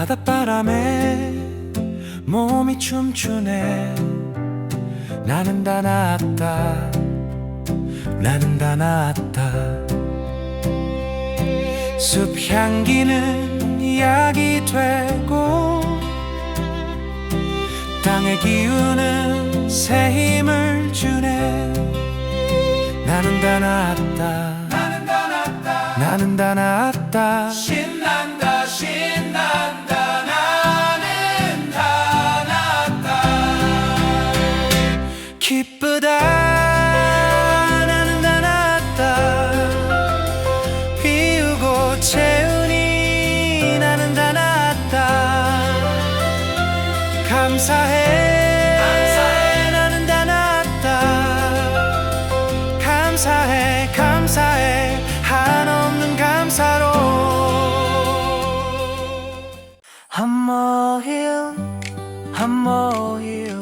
바닷바람에 몸이 춤추네. 나는 다 낫다, 나는 다 낫다. 숲 향기는 약이 되고 땅의 기운은 새 힘을 주네. 나는 다 낫다, 나는 다 낫다, 나는 다 낫다. 신난다 신난다 나는 다 낫다. 기쁘다 나는 다 낫다. 피우고 채우니 나는 다 낫다. 감사해, 감사해 나는 다 낫다. 감사해 감사해 한없는 감사로. I'm more healed, I'm more healed.